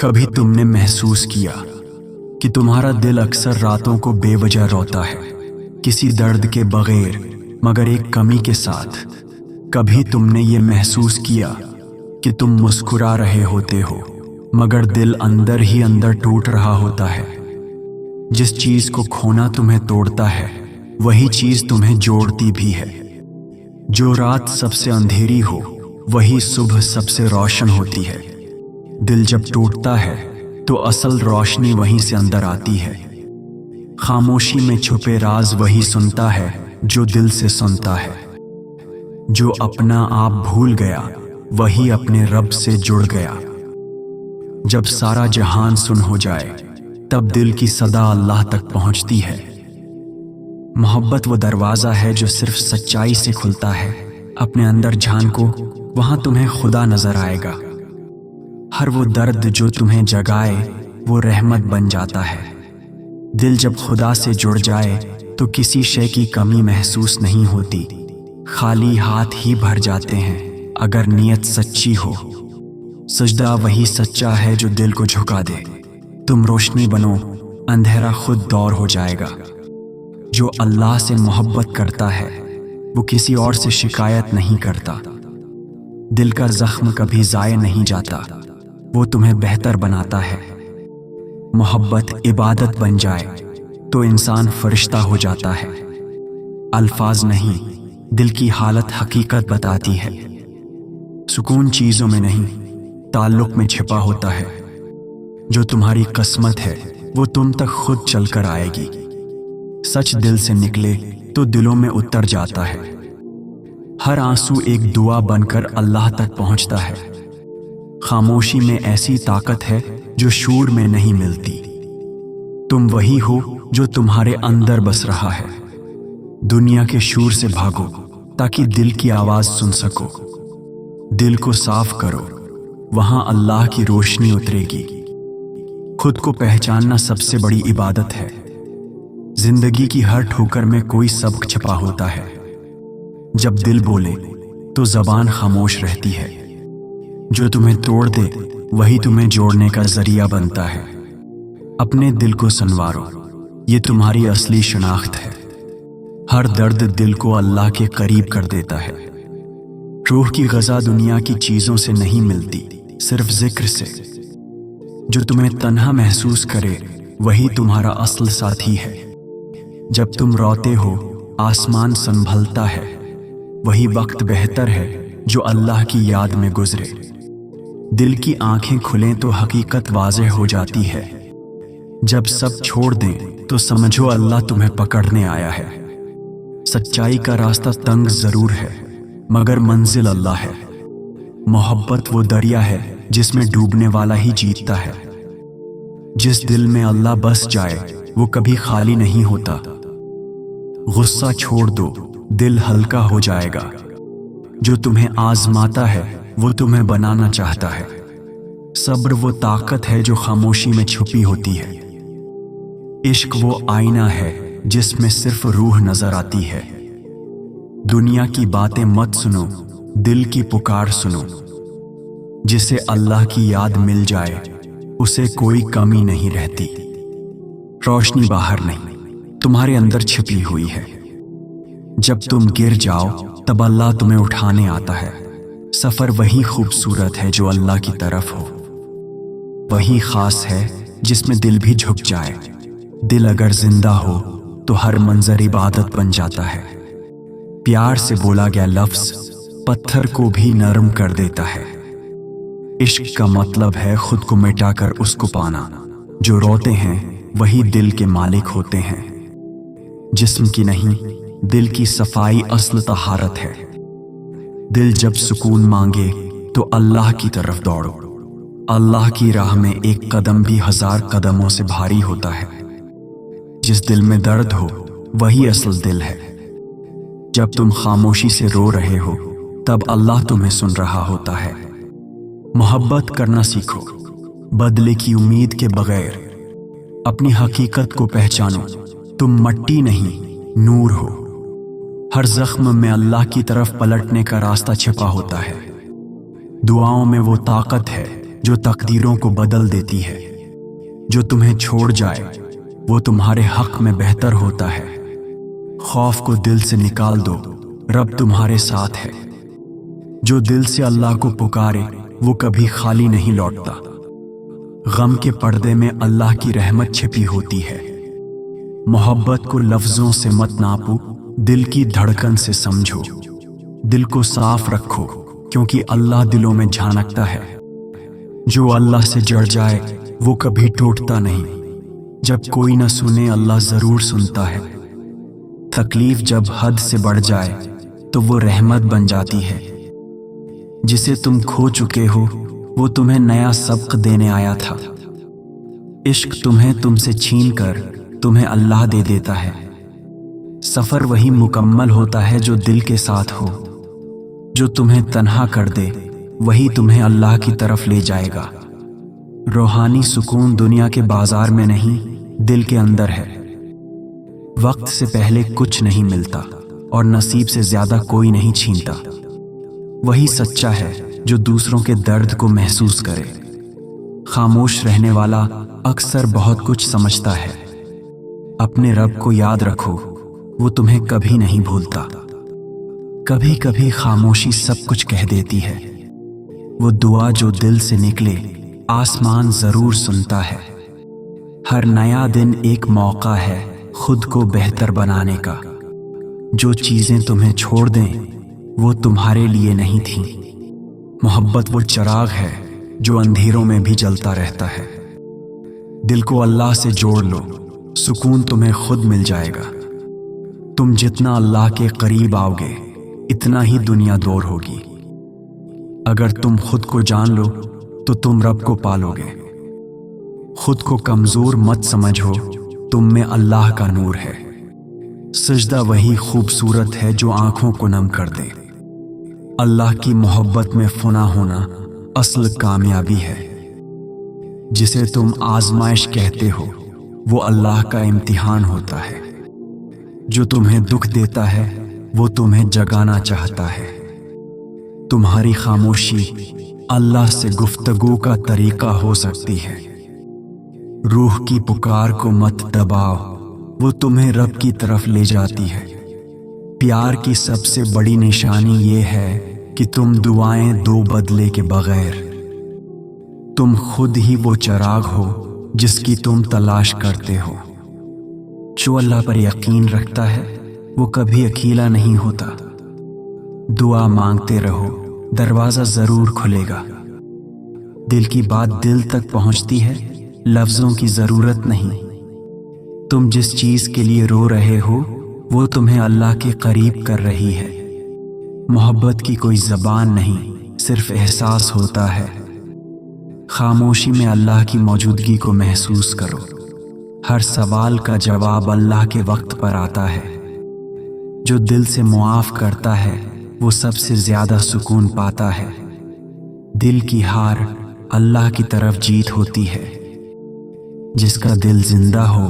کبھی تم نے محسوس کیا کہ تمہارا دل اکثر راتوں کو بے وجہ روتا ہے، کسی درد کے بغیر مگر ایک کمی کے ساتھ؟ کبھی تم نے یہ محسوس کیا کہ تم مسکرا رہے ہوتے ہو مگر دل اندر ہی اندر ٹوٹ رہا ہوتا ہے؟ جس چیز کو کھونا تمہیں توڑتا ہے وہی چیز تمہیں جوڑتی بھی ہے۔ جو رات سب سے اندھیری ہو وہی صبح سب سے روشن ہوتی ہے۔ دل جب ٹوٹتا ہے تو اصل روشنی وہیں سے اندر آتی ہے۔ خاموشی میں چھپے راز وہی سنتا ہے جو دل سے سنتا ہے۔ جو اپنا آپ بھول گیا وہی اپنے رب سے جڑ گیا۔ جب سارا جہان سن ہو جائے تب دل کی صدا اللہ تک پہنچتی ہے۔ محبت وہ دروازہ ہے جو صرف سچائی سے کھلتا ہے۔ اپنے اندر جھانکو، وہاں تمہیں خدا نظر آئے گا۔ ہر وہ درد جو تمہیں جگائے وہ رحمت بن جاتا ہے۔ دل جب خدا سے جڑ جائے تو کسی شے کی کمی محسوس نہیں ہوتی، خالی ہاتھ ہی بھر جاتے ہیں اگر نیت سچی ہو۔ سجدہ وہی سچا ہے جو دل کو جھکا دے۔ تم روشنی بنو، اندھیرا خود دور ہو جائے گا۔ جو اللہ سے محبت کرتا ہے وہ کسی اور سے شکایت نہیں کرتا۔ دل کا زخم کبھی ضائع نہیں جاتا، وہ تمہیں بہتر بناتا ہے۔ محبت عبادت بن جائے تو انسان فرشتہ ہو جاتا ہے۔ الفاظ نہیں، دل کی حالت حقیقت بتاتی ہے۔ سکون چیزوں میں نہیں، تعلق میں چھپا ہوتا ہے۔ جو تمہاری قسمت ہے وہ تم تک خود چل کر آئے گی۔ سچ دل سے نکلے تو دلوں میں اتر جاتا ہے۔ ہر آنسو ایک دعا بن کر اللہ تک پہنچتا ہے۔ خاموشی میں ایسی طاقت ہے جو شور میں نہیں ملتی۔ تم وہی ہو جو تمہارے اندر بس رہا ہے۔ دنیا کے شور سے بھاگو تاکہ دل کی آواز سن سکو۔ دل کو صاف کرو، وہاں اللہ کی روشنی اترے گی۔ خود کو پہچاننا سب سے بڑی عبادت ہے۔ زندگی کی ہر ٹھوکر میں کوئی سبق چھپا ہوتا ہے۔ جب دل بولے تو زبان خاموش رہتی ہے۔ جو تمہیں توڑ دے وہی تمہیں جوڑنے کا ذریعہ بنتا ہے۔ اپنے دل کو سنوارو، یہ تمہاری اصلی شناخت ہے۔ ہر درد دل کو اللہ کے قریب کر دیتا ہے۔ روح کی غذا دنیا کی چیزوں سے نہیں ملتی، صرف ذکر سے۔ جو تمہیں تنہا محسوس کرے وہی تمہارا اصل ساتھی ہے۔ جب تم روتے ہو آسمان سنبھلتا ہے، وہی وقت بہتر ہے جو اللہ کی یاد میں گزرے۔ دل کی آنکھیں کھلیں تو حقیقت واضح ہو جاتی ہے۔ جب سب چھوڑ دیں تو سمجھو اللہ تمہیں پکڑنے آیا ہے۔ سچائی کا راستہ تنگ ضرور ہے مگر منزل اللہ ہے۔ محبت وہ دریا ہے جس میں ڈوبنے والا ہی جیتتا ہے۔ جس دل میں اللہ بس جائے وہ کبھی خالی نہیں ہوتا۔ غصہ چھوڑ دو، دل ہلکا ہو جائے گا۔ جو تمہیں آزماتا ہے وہ تمہیں بنانا چاہتا ہے۔ صبر وہ طاقت ہے جو خاموشی میں چھپی ہوتی ہے۔ عشق وہ آئینہ ہے جس میں صرف روح نظر آتی ہے۔ دنیا کی باتیں مت سنو، دل کی پکار سنو۔ جسے اللہ کی یاد مل جائے اسے کوئی کمی نہیں رہتی۔ روشنی باہر نہیں، تمہارے اندر چھپی ہوئی ہے۔ جب تم گر جاؤ تب اللہ تمہیں اٹھانے آتا ہے۔ سفر وہی خوبصورت ہے جو اللہ کی طرف ہو۔ وہی خاص ہے جس میں دل بھی جھک جائے۔ دل اگر زندہ ہو تو ہر منظر عبادت بن جاتا ہے۔ پیار سے بولا گیا لفظ پتھر کو بھی نرم کر دیتا ہے۔ عشق کا مطلب ہے خود کو مٹا کر اس کو پانا۔ جو روتے ہیں وہی دل کے مالک ہوتے ہیں۔ جسم کی نہیں، دل کی صفائی اصل طہارت ہے۔ دل جب سکون مانگے تو اللہ کی طرف دوڑو۔ اللہ کی راہ میں ایک قدم بھی 1000 قدموں سے بھاری ہوتا ہے۔ جس دل میں درد ہو وہی اصل دل ہے۔ جب تم خاموشی سے رو رہے ہو تب اللہ تمہیں سن رہا ہوتا ہے۔ محبت کرنا سیکھو، بدلے کی امید کے بغیر۔ اپنی حقیقت کو پہچانو، تم مٹی نہیں نور ہو۔ ہر زخم میں اللہ کی طرف پلٹنے کا راستہ چھپا ہوتا ہے۔ دعاؤں میں وہ طاقت ہے जो तकदीरों को बदल देती है। जो तुम्हें छोड़ जाए वो तुम्हारे हक में बेहतर होता है। खौफ को दिल से निकाल दो, रब तुम्हारे साथ है। जो दिल से अल्लाह को पुकारे वो कभी खाली नहीं लौटता। गम के पर्दे में अल्लाह की रहमत छिपी होती है। मोहब्बत को लफ्जों से मत नापो, दिल की धड़कन से समझो। दिल को साफ रखो क्योंकि अल्लाह दिलों में झांकता है। जो अल्लाह से जड़ जाए वो कभी टूटता नहीं। जब कोई न सुने अल्लाह जरूर सुनता है। तकलीफ जब हद से बढ़ जाए तो वो रहमत बन जाती है। जिसे तुम खो चुके हो वो तुम्हें नया सबक देने आया था। इश्क तुम्हें तुमसे छीन कर तुम्हें अल्लाह दे देता है। सफर वही मुकम्मल होता है जो दिल के साथ हो। जो तुम्हें तन्हा कर दे वही तुम्हें अल्लाह की तरफ ले जाएगा। रूहानी सुकून दुनिया के बाजार में नहीं, दिल के अंदर है। वक्त से पहले कुछ नहीं मिलता और नसीब से ज्यादा कोई नहीं छीनता। वही सच्चा है जो दूसरों के दर्द को महसूस करे। खामोश रहने वाला अक्सर बहुत कुछ समझता है। अपने रब को याद रखो, वो तुम्हें कभी नहीं भूलता। कभी कभी खामोशी सब कुछ कह देती है। वो दुआ जो दिल से निकले आसमान जरूर सुनता है। हर नया दिन एक मौका है खुद को बेहतर बनाने का। जो चीजें तुम्हें छोड़ दें वो तुम्हारे लिए नहीं थीं। मोहब्बत वो चिराग है जो अंधेरों में भी जलता रहता है। दिल को अल्लाह से जोड़ लो, सुकून तुम्हें खुद मिल जाएगा। तुम जितना अल्लाह के करीब आओगे इतना ही दुनिया दूर होगी। अगर तुम खुद को जान लो तो तुम रब को पालोगे। खुद को कमजोर मत समझो, तुम में अल्लाह का नूर है। सजदा वही खूबसूरत है जो आंखों को नम कर दे। अल्लाह की मोहब्बत में फना होना असल कामयाबी है। जिसे तुम आजमाइश कहते हो वो अल्लाह का इम्तिहान होता है। जो तुम्हें दुख देता है वो तुम्हें जगाना चाहता है। तुम्हारी खामोशी अल्लाह से गुफ्तगू का तरीका हो सकती है। रूह की पुकार को मत दबाओ, वो तुम्हें रब की तरफ ले जाती है। प्यार की सबसे बड़ी निशानी ये है कि तुम दुआएं दो बदले के बगैर। तुम खुद ही वो चिराग हो जिसकी तुम तलाश करते हो। जो अल्लाह पर यकीन रखता है वो कभी अकेला नहीं होता। दुआ मांगते रहो, दरवाजा जरूर खुलेगा। दिल की बात दिल तक पहुंचती है, लफ्जों की जरूरत नहीं। तुम जिस चीज के लिए रो रहे हो वो तुम्हें अल्लाह के करीब कर रही है। मोहब्बत की कोई जबान नहीं, सिर्फ एहसास होता है। खामोशी में अल्लाह की मौजूदगी को महसूस करो। हर सवाल का जवाब अल्लाह के वक्त पर आता है। जो दिल से मुआफ करता है वो सबसे ज्यादा सुकून पाता है। दिल की हार अल्लाह की तरफ जीत होती है। जिसका दिल जिंदा हो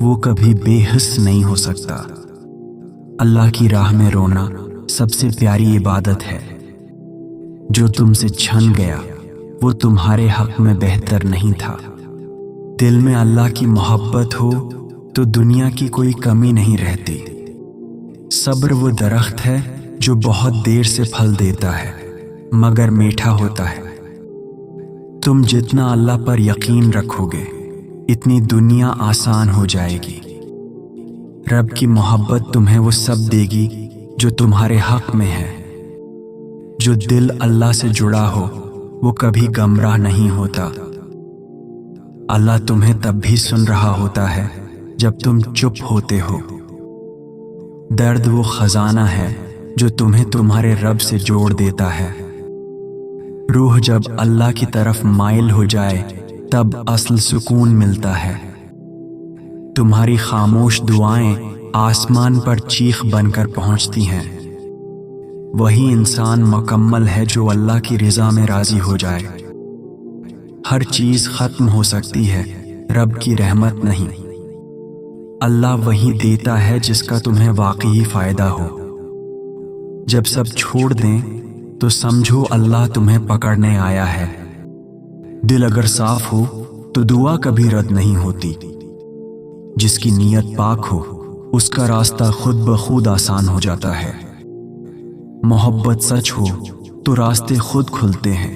वो कभी बेहिस नहीं हो सकता। अल्लाह की राह में रोना सबसे प्यारी इबादत है। जो तुमसे छन गया वो तुम्हारे हक में बेहतर नहीं था। दिल में अल्लाह की मोहब्बत हो तो दुनिया की कोई कमी नहीं रहती। सब्र वो दरख्त है जो बहुत देर से फल देता है मगर मीठा होता है। तुम जितना अल्लाह पर यकीन रखोगे इतनी दुनिया आसान हो जाएगी। रब की मोहब्बत तुम्हें वो सब देगी जो तुम्हारे हक में है। जो दिल अल्लाह से जुड़ा हो वो कभी गमराह नहीं होता। अल्लाह तुम्हें तब भी सुन रहा होता है जब तुम चुप होते हो। दर्द वो खजाना है जो तुम्हें तुम्हारे रब से जोड़ देता है। रूह जब अल्लाह की तरफ माइल हो जाए तब असल सुकून मिलता है। तुम्हारी खामोश दुआएं आसमान पर चीख बनकर पहुंचती हैं। वही इंसान मुकम्मल है जो अल्लाह की रिजा में राजी हो जाए। हर चीज खत्म हो सकती है, रब की रहमत नहीं। अल्लाह वही देता है जिसका तुम्हें वाकई फायदा हो। जब सब छोड़ दें तो समझो अल्लाह तुम्हें पकड़ने आया है। दिल अगर साफ हो तो दुआ कभी रद्द नहीं होती। जिसकी नीयत पाक हो उसका रास्ता खुद ब खुद आसान हो जाता है। मोहब्बत सच हो तो रास्ते खुद खुलते हैं।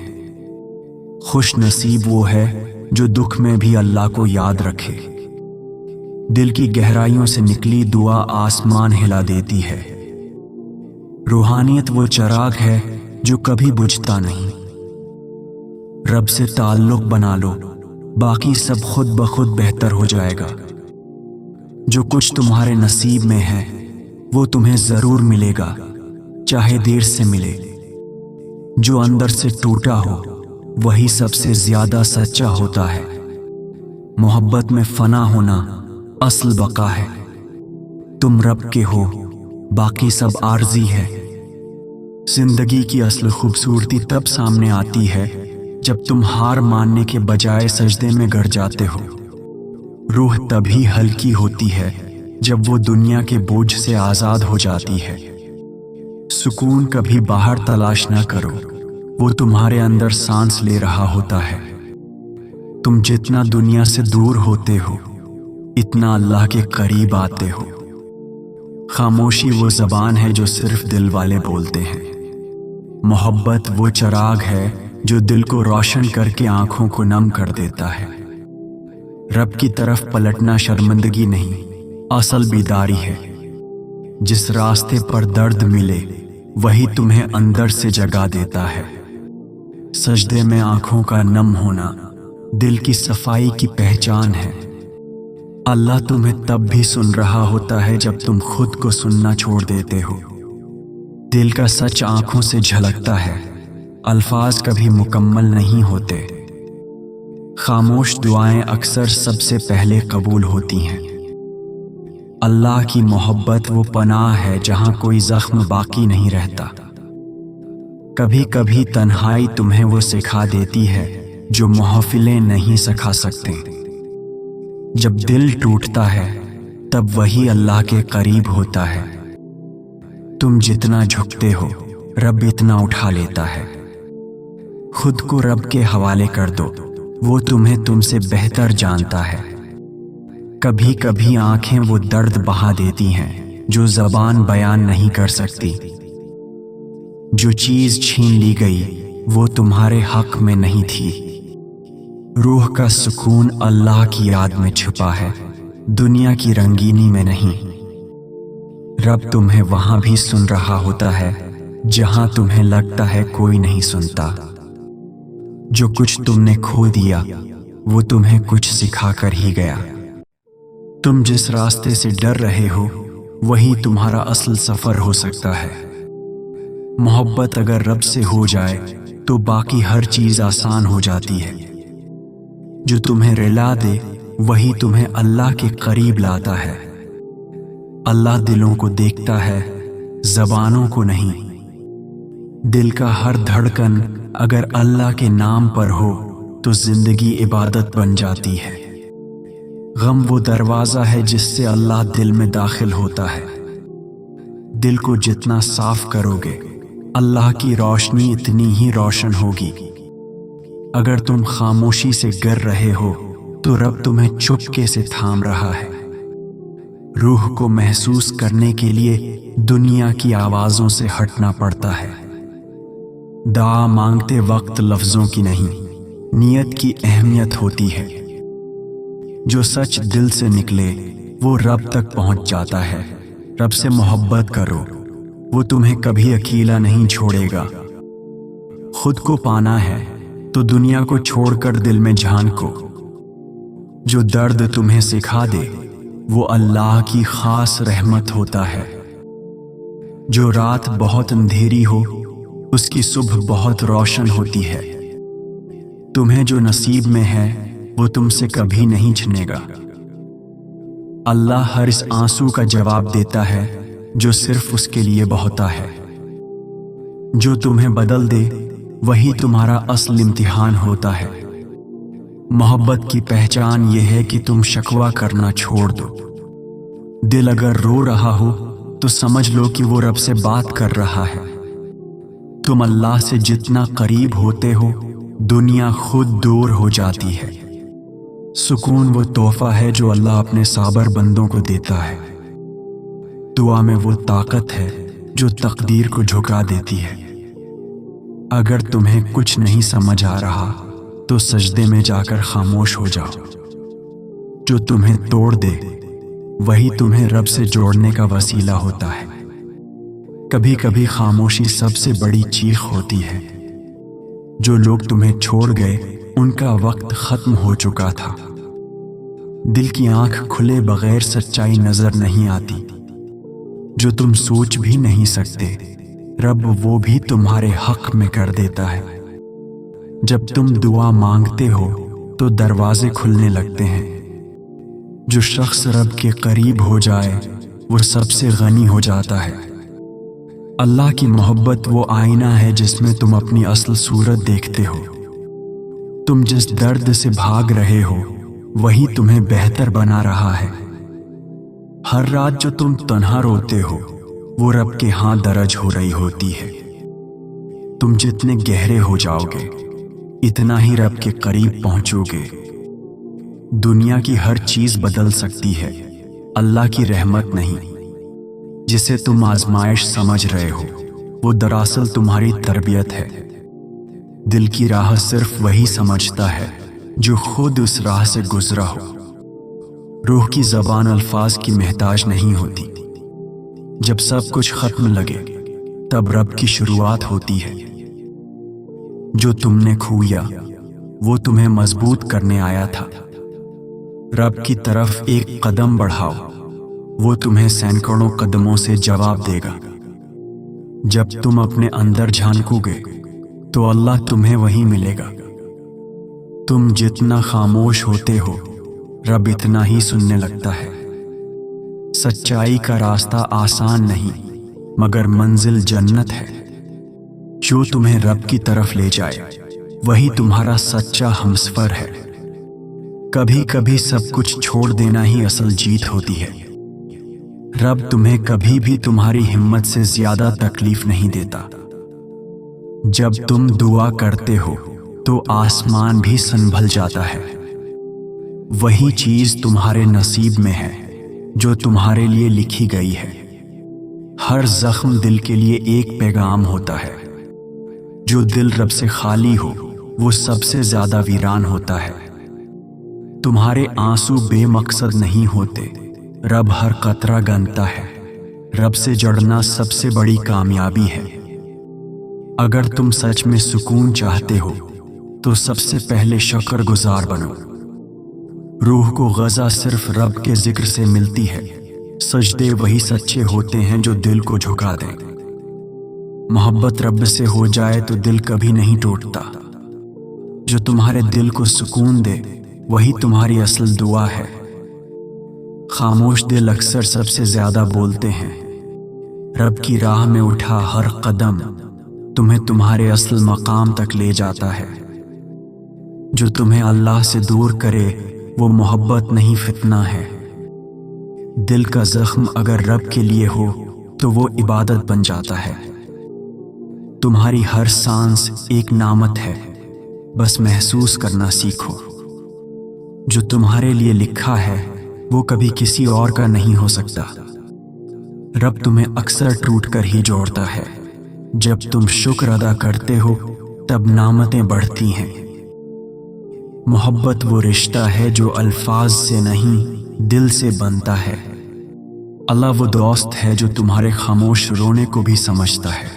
खुश नसीब वो है जो दुख में भी अल्लाह को याद रखे। दिल की गहराइयों से निकली दुआ आसमान हिला देती है। रूहानियत वो चिराग है जो कभी बुझता नहीं। रब से ताल्लुक बना लो, बाकी सब खुद ब खुद बेहतर हो जाएगा। जो कुछ तुम्हारे नसीब में है वो तुम्हें जरूर मिलेगा, चाहे देर से मिले। जो अंदर से टूटा हो वही सबसे ज्यादा सच्चा होता है। मोहब्बत में फना होना असल बका है। तुम रब के हो, बाकी सब आर्जी है। जिंदगी की असल खूबसूरती तब सामने आती है जब तुम हार मानने के बजाय सजदे में गिर जाते हो। रूह तभी हल्की होती है जब वो दुनिया के बोझ से आजाद हो जाती है। सुकून कभी बाहर तलाश ना करो, वो तुम्हारे अंदर सांस ले रहा होता है। तुम जितना दुनिया से दूर होते हो इतना अल्लाह के करीब आते हो। खामोशी वो जबान है जो सिर्फ दिल वाले बोलते हैं। मोहब्बत वो चिराग है जो दिल को रोशन करके आंखों को नम कर देता है। रब की तरफ पलटना शर्मिंदगी नहीं, असल बीदारी है। जिस रास्ते पर दर्द मिले वही तुम्हें अंदर से जगा देता है। सजदे में आंखों का नम होना दिल की सफाई की पहचान है। अल्लाह तुम्हें तब भी सुन रहा होता है जब तुम खुद को सुनना छोड़ देते हो। दिल का सच आंखों से झलकता है, अल्फाज कभी मुकम्मल नहीं होते। खामोश दुआएं अक्सर सबसे पहले कबूल होती हैं। अल्लाह की मोहब्बत वो पनाह है जहां कोई जख्म बाकी नहीं रहता। कभी कभी तन्हाई तुम्हें वो सिखा देती है जो महफिलें नहीं सिखा सकते। जब दिल टूटता है तब वही अल्लाह के करीब होता है। तुम जितना झुकते हो रब इतना उठा लेता है। खुद को रब के हवाले कर दो, वो तुम्हें तुमसे बेहतर जानता है। कभी कभी आंखें वो दर्द बहा देती हैं जो जबान बयान नहीं कर सकती। जो चीज छीन ली गई वो तुम्हारे हक में नहीं थी। रूह का सुकून अल्लाह की याद में छुपा है, दुनिया की रंगीनी में नहीं। रब तुम्हें वहां भी सुन रहा होता है जहां तुम्हें लगता है कोई नहीं सुनता। जो कुछ तुमने खो दिया वो तुम्हें कुछ सिखा कर ही गया। तुम जिस रास्ते से डर रहे हो वही तुम्हारा असल सफर हो सकता है। मोहब्बत अगर रब से हो जाए तो बाकी हर चीज आसान हो जाती है। जो तुम्हें रिला दे वही तुम्हें अल्लाह के करीब लाता है। अल्लाह दिलों को देखता है, जबानों को नहीं। दिल का हर धड़कन अगर अल्लाह के नाम पर हो तो जिंदगी इबादत बन जाती है। गम वो दरवाजा है जिससे अल्लाह दिल में दाखिल होता है। दिल को जितना साफ करोगे अल्लाह की रोशनी इतनी ही रोशन होगी। अगर तुम खामोशी से गिर रहे हो तो रब तुम्हें चुपके से थाम रहा है। रूह को महसूस करने के लिए दुनिया की आवाजों से हटना पड़ता है। दुआ मांगते वक्त लफ्जों की नहीं, नियत की अहमियत होती है। जो सच दिल से निकले वो रब तक पहुंच जाता है। रब से मोहब्बत करो, वो तुम्हें कभी अकेला नहीं छोड़ेगा। खुद को पाना है तो दुनिया को छोड़कर दिल में झांको। जो दर्द तुम्हें सिखा दे वो अल्लाह की खास रहमत होता है। जो रात बहुत अंधेरी हो उसकी सुबह बहुत रोशन होती है। तुम्हें जो नसीब में है वो तुमसे कभी नहीं छिनेगा। अल्लाह हर इस आंसू का जवाब देता है जो सिर्फ उसके लिए बहता है। जो तुम्हें बदल दे वही तुम्हारा असल इम्तिहान होता है। मोहब्बत की पहचान यह है कि तुम शकवा करना छोड़ दो। दिल अगर रो रहा हो तो समझ लो कि वो रब से बात कर रहा है। तुम अल्लाह से जितना करीब होते हो दुनिया खुद दूर हो जाती है। सुकून वो तोहफा है जो अल्लाह अपने साबर बंदों को देता है। दुआ में वो ताकत है जो तकदीर को झुका देती है। अगर तुम्हें कुछ नहीं समझ आ रहा तो सजदे में जाकर खामोश हो जाओ। जो तुम्हें तोड़ दे वही तुम्हें रब से जोड़ने का वसीला होता है। कभी कभी खामोशी सबसे बड़ी चीख होती है। जो लोग तुम्हें छोड़ गए उनका वक्त खत्म हो चुका था। दिल की आंख खुले बगैर सच्चाई नजर नहीं आती। जो तुम सोच भी नहीं सकते रब वो भी तुम्हारे हक में कर देता है। जब तुम दुआ मांगते हो तो दरवाजे खुलने लगते हैं। जो शख्स रब के करीब हो जाए वो सबसे गनी हो जाता है। अल्लाह की मोहब्बत वो आईना है जिसमें तुम अपनी असल सूरत देखते हो। तुम जिस दर्द से भाग रहे हो वही तुम्हें बेहतर बना रहा है। हर रात जो तुम तन्हा रोते हो वो रब के हाथ दर्ज हो रही होती है। तुम जितने गहरे हो जाओगे इतना ही रब के करीब पहुंचोगे। दुनिया की हर चीज बदल सकती है, अल्लाह की रहमत नहीं। जिसे तुम आजमाइश समझ रहे हो वो दरअसल तुम्हारी तरबियत है। दिल की राह सिर्फ वही समझता है जो खुद उस राह से गुजरा हो। रूह की जबान अल्फाज की मोहताज नहीं होती। जब सब कुछ खत्म लगे तब रब की शुरुआत होती है। जो तुमने खोया वो तुम्हें मजबूत करने आया था। रब की तरफ एक कदम बढ़ाओ, वो तुम्हें सैकड़ों कदमों से जवाब देगा। जब तुम अपने अंदर झांकोगे तो अल्लाह तुम्हें वहीं मिलेगा। तुम जितना खामोश होते हो रब इतना ही सुनने लगता है। सच्चाई का रास्ता आसान नहीं मगर मंजिल जन्नत है। जो तुम्हें रब की तरफ ले जाए वही तुम्हारा सच्चा हमसफर है। कभी कभी सब कुछ छोड़ देना ही असल जीत होती है। रब तुम्हें कभी भी तुम्हारी हिम्मत से ज्यादा तकलीफ नहीं देता। जब तुम दुआ करते हो तो आसमान भी संभल जाता है। वही चीज तुम्हारे नसीब में है जो तुम्हारे लिए लिखी गई है। हर जख्म दिल के लिए एक पैगाम होता है। जो दिल रब से खाली हो वो सबसे ज्यादा वीरान होता है। तुम्हारे आंसू बेमकसद नहीं होते, रब हर कतरा गनता है। रब से जुड़ना सबसे बड़ी कामयाबी है। अगर तुम सच में सुकून चाहते हो तो सबसे पहले शुक्रगुजार बनो। रूह को ग़ज़ा सिर्फ रब के जिक्र से मिलती है। सजदे वही सच्चे होते हैं जो दिल को झुका दें। मोहब्बत रब से हो जाए तो दिल कभी नहीं टूटता। जो तुम्हारे दिल को सुकून दे वही तुम्हारी असल दुआ है। खामोश दिल अक्सर सबसे ज्यादा बोलते हैं। रब की राह में उठा हर कदम तुम्हें तुम्हारे असल मकाम तक ले जाता है। जो तुम्हें अल्लाह से दूर करे वो मोहब्बत नहीं फितना है। दिल का जख्म अगर रब के लिए हो तो वो इबादत बन जाता है। तुम्हारी हर सांस एक नामत है, बस महसूस करना सीखो। जो तुम्हारे लिए लिखा है वो कभी किसी और का नहीं हो सकता। रब तुम्हें अक्सर टूट कर ही जोड़ता है। जब तुम शुक्र अदा करते हो तब नामतें बढ़ती हैं। मोहब्बत वो रिश्ता है जो अल्फाज से नहीं दिल से बनता है। अल्लाह वो दोस्त है जो तुम्हारे खामोश रोने को भी समझता है।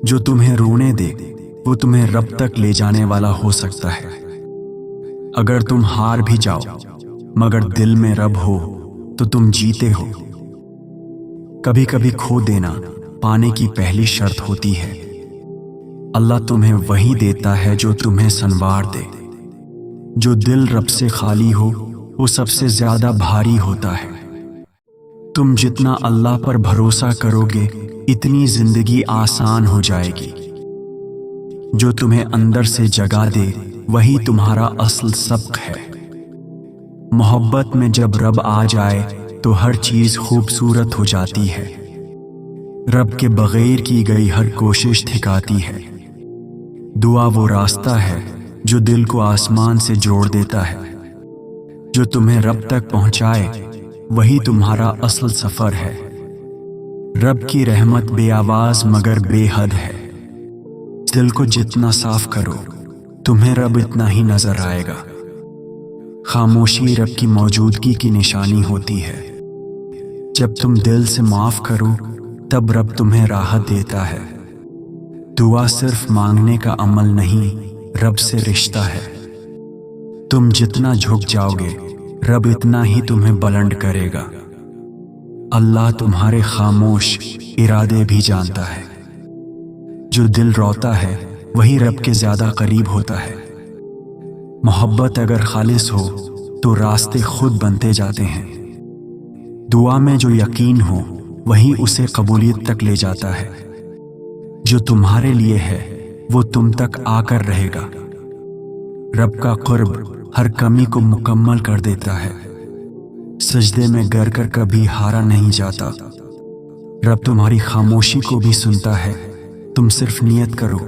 जो तुम्हें रोने दे वो तुम्हें रब तक ले जाने वाला हो सकता है। अगर तुम हार भी जाओ मगर दिल में रब हो तो तुम जीते हो। कभी कभी खो देना पाने की पहली शर्त होती है। अल्लाह तुम्हें वही देता है जो तुम्हें संवार दे। जो दिल रब से खाली हो वो सबसे ज्यादा भारी होता है। तुम जितना अल्लाह पर भरोसा करोगे इतनी जिंदगी आसान हो जाएगी। जो तुम्हें अंदर से जगा दे वही तुम्हारा असल सबक है। मोहब्बत में जब रब आ जाए तो हर चीज खूबसूरत हो जाती है। रब के बगैर की गई हर कोशिश ठिकाती है। دعا وہ راستہ ہے جو دل کو آسمان سے جوڑ دیتا ہے، جو تمہیں رب تک پہنچائے وہی تمہارا اصل سفر ہے۔ رب کی رحمت بے آواز مگر بے حد ہے۔ دل کو جتنا صاف کرو تمہیں رب اتنا ہی نظر آئے گا۔ خاموشی رب کی موجودگی کی نشانی ہوتی ہے۔ جب تم دل سے معاف کرو تب رب تمہیں راحت دیتا ہے۔ دعا صرف مانگنے کا عمل نہیں، رب سے رشتہ ہے۔ تم جتنا جھک جاؤ گے رب اتنا ہی تمہیں بلند کرے گا۔ اللہ تمہارے خاموش ارادے بھی جانتا ہے۔ جو دل روتا ہے وہی رب کے زیادہ قریب ہوتا ہے۔ محبت اگر خالص ہو تو راستے خود بنتے جاتے ہیں۔ دعا میں جو یقین ہو وہی اسے قبولیت تک لے جاتا ہے۔ جو تمہارے لیے ہے وہ تم تک آ کر رہے گا۔ رب کا قرب ہر کمی کو مکمل کر دیتا ہے۔ سجدے میں گر کر کبھی ہارا نہیں جاتا۔ رب تمہاری خاموشی کو بھی سنتا ہے، تم صرف نیت کرو۔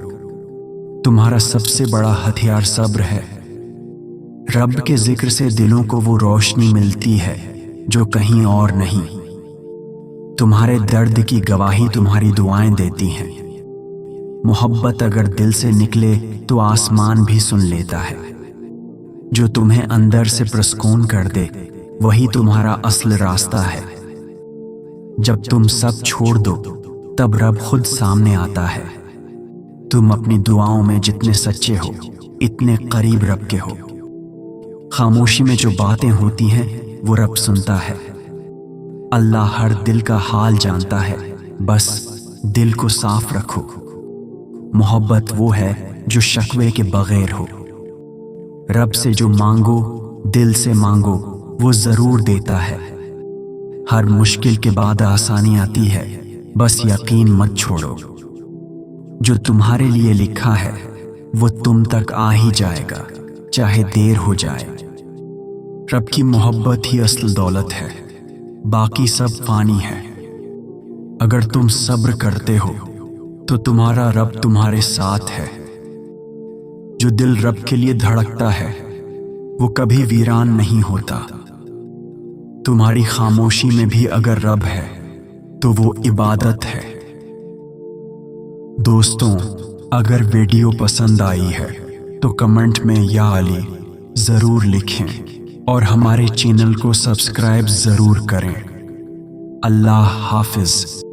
تمہارا سب سے بڑا ہتھیار صبر ہے۔ رب کے ذکر سے دلوں کو وہ روشنی ملتی ہے جو کہیں اور نہیں۔ تمہارے درد کی گواہی تمہاری دعائیں دیتی ہیں۔ محبت اگر دل سے نکلے تو آسمان بھی سن لیتا ہے۔ جو تمہیں اندر سے پرسکون کر دے وہی تمہارا اصل راستہ ہے۔ جب تم سب چھوڑ دو تب رب خود سامنے آتا ہے۔ تم اپنی دعاؤں میں جتنے سچے ہو اتنے قریب رب کے ہو۔ خاموشی میں جو باتیں ہوتی ہیں وہ رب سنتا ہے۔ اللہ ہر دل کا حال جانتا ہے، بس دل کو صاف رکھو۔ محبت وہ ہے جو شکوے کے بغیر ہو۔ رب سے جو مانگو دل سے مانگو وہ ضرور دیتا ہے۔ ہر مشکل کے بعد آسانی آتی ہے، بس یقین مت چھوڑو۔ جو تمہارے لیے لکھا ہے وہ تم تک آ ہی جائے گا، چاہے دیر ہو جائے۔ رب کی محبت ہی اصل دولت ہے، باقی سب فانی ہے۔ اگر تم صبر کرتے ہو تو تمہارا رب تمہارے ساتھ ہے۔ جو دل رب کے لیے دھڑکتا ہے وہ کبھی ویران نہیں ہوتا۔ تمہاری خاموشی میں بھی اگر رب ہے تو وہ عبادت ہے۔ دوستوں، اگر ویڈیو پسند آئی ہے تو کمنٹ میں یا علی ضرور لکھیں اور ہمارے چینل کو سبسکرائب ضرور کریں۔ اللہ حافظ۔